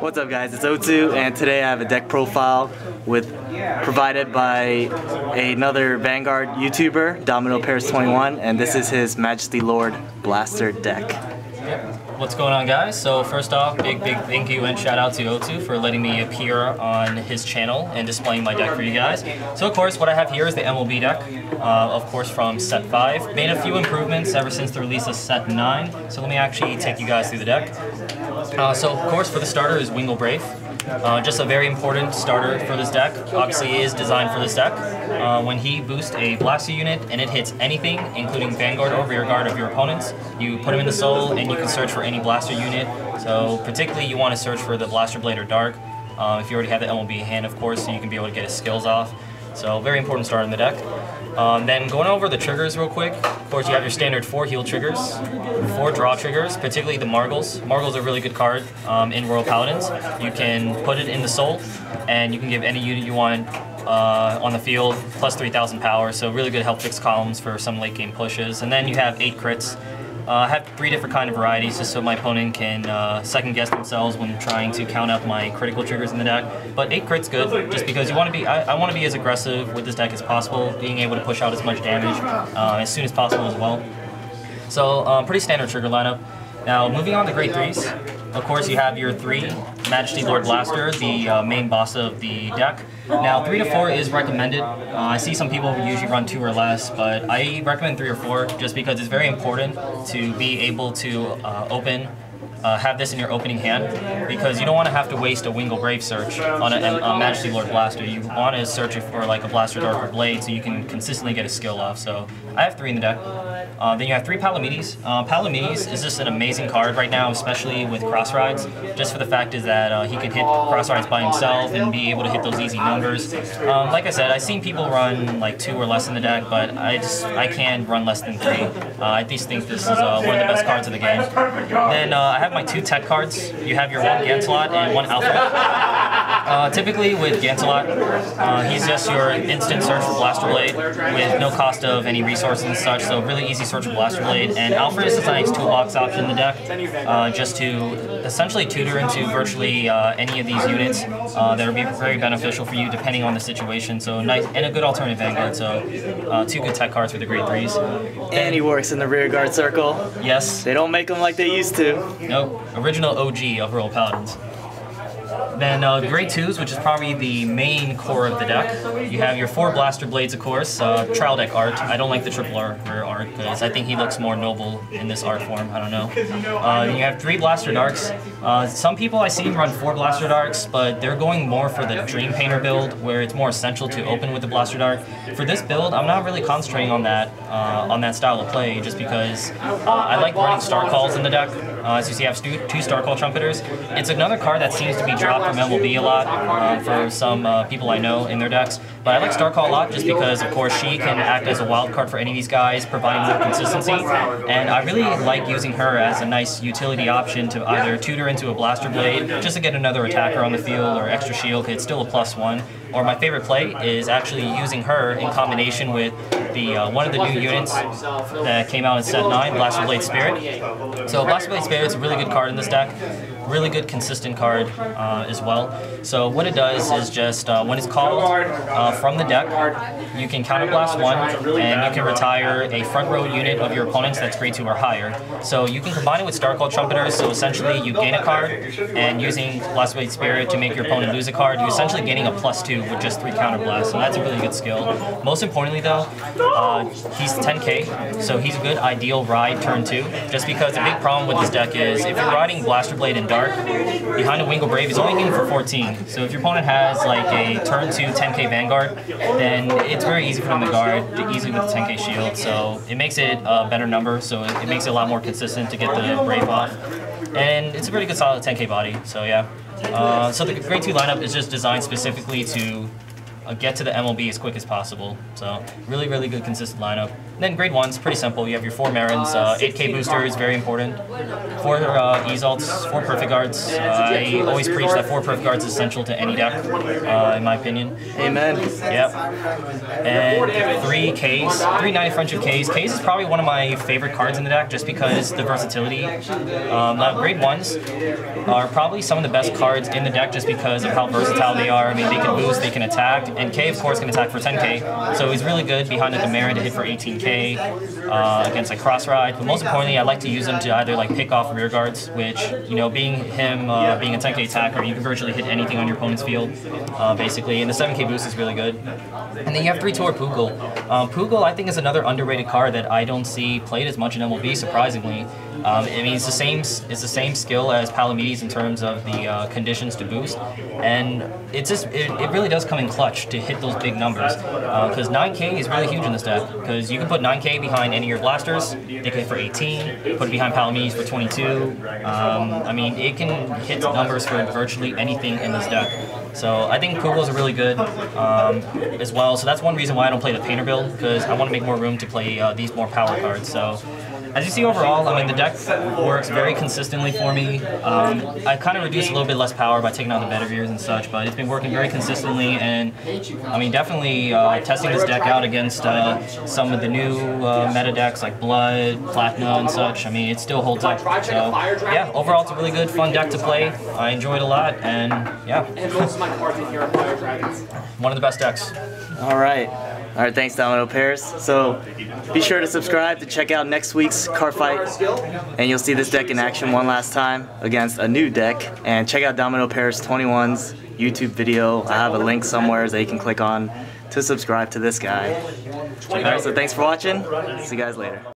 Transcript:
What's up guys, it's O2 and today I have a deck profile provided by another Vanguard YouTuber, Domino Paris 21, and this is his Majesty Lord Blaster deck. What's going on guys? So first off, big thank you and shout out to O2 for letting me appear on his channel and displaying my deck for you guys. So of course what I have here is the MLB deck, of course from set 5. Made a few improvements ever since the release of set 9, so let me actually take you guys through the deck. So of course for the starter is Wingle Brave. Just a very important starter for this deck. Obviously it is designed for this deck. When he boosts a blaster unit and it hits anything, including Vanguard or Rearguard of your opponents, you put him in the soul and you can search for any blaster unit. So particularly you want to search for the Blaster Blade or Dark. If you already have the MLB in hand, of course, so you can be able to get his skills off. So very important start in the deck. Then going over the triggers real quick, of course you have your standard 4 heal triggers, 4 draw triggers, particularly the Margles. Margles are a really good card in Royal Paladins. You can put it in the soul, and you can give any unit you want on the field plus 3,000 power, so really good help fix columns for some late game pushes. And then you have 8 crits. I have 3 different kind of varieties just so my opponent can second guess themselves when trying to count up my critical triggers in the deck. But 8 crits good, just because you want to be. I want to be as aggressive with this deck as possible, being able to push out as much damage as soon as possible as well. So pretty standard trigger lineup. Now moving on to grade 3s, of course you have your 3 Majesty Lord Blaster, the main boss of the deck. Now 3 to 4 is recommended. I see some people usually run 2 or less, but I recommend 3 or 4 just because it's very important to be able to have this in your opening hand, because you don't want to have to waste a Wingle Brave search on a Majesty Lord Blaster. You want to search it for like a Blaster Dark or Blade so you can consistently get a skill off. So I have 3 in the deck. Then you have 3 Palamides. Palamides is just an amazing card right now, especially with cross rides, just for the fact is that he can hit cross rides by himself and be able to hit those easy numbers. Like I said, I've seen people run like 2 or less in the deck, but I can't run less than 3. I just think this is one of the best cards of the game. Then I have my 2 tech cards. You have your 1 Gantelot and 1 Alpha. Typically with Gantelot, he's just your instant search for Blaster Blade with no cost of any resources and such, so really easy search for Blaster Blade. And Alpha is a nice toolbox option in the deck, just to essentially tutor into virtually any of these units that would be very beneficial for you depending on the situation. So nice and a good alternative Vanguard. So 2 good tech cards for the grade 3s. And he works in the rear guard circle. Yes. They don't make them like they used to. Nope. Original OG of Royal Paladins. Then grade 2s, which is probably the main core of the deck. You have your 4 Blaster Blades, of course, trial deck art. I don't like the triple R rare art because I think he looks more noble in this art form. I don't know. Then you have 3 Blaster Darks. Some people I see run 4 Blaster Darks, but they're going more for the Dream Painter build, where it's more essential to open with the Blaster Dark. For this build, I'm not really concentrating on that style of play, just because I like running Star Calls in the deck. As you see, I have 2 Star Call Trumpeters. It's another card that seems to be dropped from MLB a lot for some people I know in their decks. But I like Star Call a lot just because, of course, she can act as a wild card for any of these guys, providing more consistency. And I really like using her as a nice utility option to either tutor into a Blaster Blade, just to get another attacker on the field, or extra shield, it's still a +1. Or my favorite play is actually using her in combination with the one of the new units that came out in set 9, Blaster Blade Spirit. So Blaster Blade Spirit is a really good card in this deck. Really good consistent card as well. So what it does is just when it's called from the deck, you can counterblast 1 and you can retire a front row unit of your opponents that's grade 2 or higher. So you can combine it with Star Call Trumpeters, so essentially you gain a card, and using Blaster Blade Spirit to make your opponent lose a card, you're essentially gaining a +2 with just 3 counterblasts, so that's a really good skill. Most importantly though, he's 10k, so he's a good ideal ride turn 2, just because the big problem with this deck is if you're riding Blaster Blade and Dark, behind a Wingle Brave is only hitting for 14. So if your opponent has like a turn 2 10k Vanguard, then it's very easy for them to guard easily with the 10k shield. So it makes it a better number, so it makes it a lot more consistent to get the Brave off. And it's a pretty good solid 10k body, so yeah. So the grade 2 lineup is just designed specifically to get to the MLB as quick as possible. So really good consistent lineup. Then grade 1's pretty simple. You have your 4 Marins, 8k booster is very important, 4 Exalts, 4 Perfect Guards. I always preach that 4 Perfect Guards is essential to any deck, in my opinion. Amen. Yep. And 3 Ks, 3 Knight of Friendship Ks. Ks is probably one of my favorite cards in the deck just because the versatility. Now grade 1s are probably some of the best cards in the deck just because of how versatile they are. I mean, they can boost, they can attack, and K of course can attack for 10k, so he's really good behind the Marin to hit for 18k against like cross ride. But most importantly, I like to use him to either like pick off rear guards, which, you know, being him being a 10k attacker, you can virtually hit anything on your opponent's field, basically. And the 7k boost is really good. And then you have 3 Tour Poogle. Poogle, I think, is another underrated card that I don't see played as much in MLB, surprisingly. I mean, it's the same skill as Paladin in terms of the conditions to boost, and it really does come in clutch to hit those big numbers. Because 9k is really huge in this deck. Because you can put 9k behind any of your blasters, they can hit for 18. Put it behind Paladin for 22. I mean, it can hit numbers for virtually anything in this deck. So I think Poogles are really good as well. So that's one reason why I don't play the Painter build, because I want to make more room to play these more power cards. So as you see overall, I mean, the deck works very consistently for me. I kind of reduced a little bit less power by taking out the Betavirs and such, but it's been working very consistently, and I mean, definitely testing this deck out against some of the new meta decks like Blood, Platinum, and such. I mean, it still holds up. So yeah, overall, it's a really good, fun deck to play. I enjoyed it a lot, and yeah, one of the best decks. All right, thanks, Domino Pairs. So be sure to subscribe to check out next week's Cardfight, and you'll see this deck in action one last time against a new deck. And check out Domino Pairs 21's YouTube video. I have a link somewhere that you can click on to subscribe to this guy. All right, so thanks for watching. See you guys later.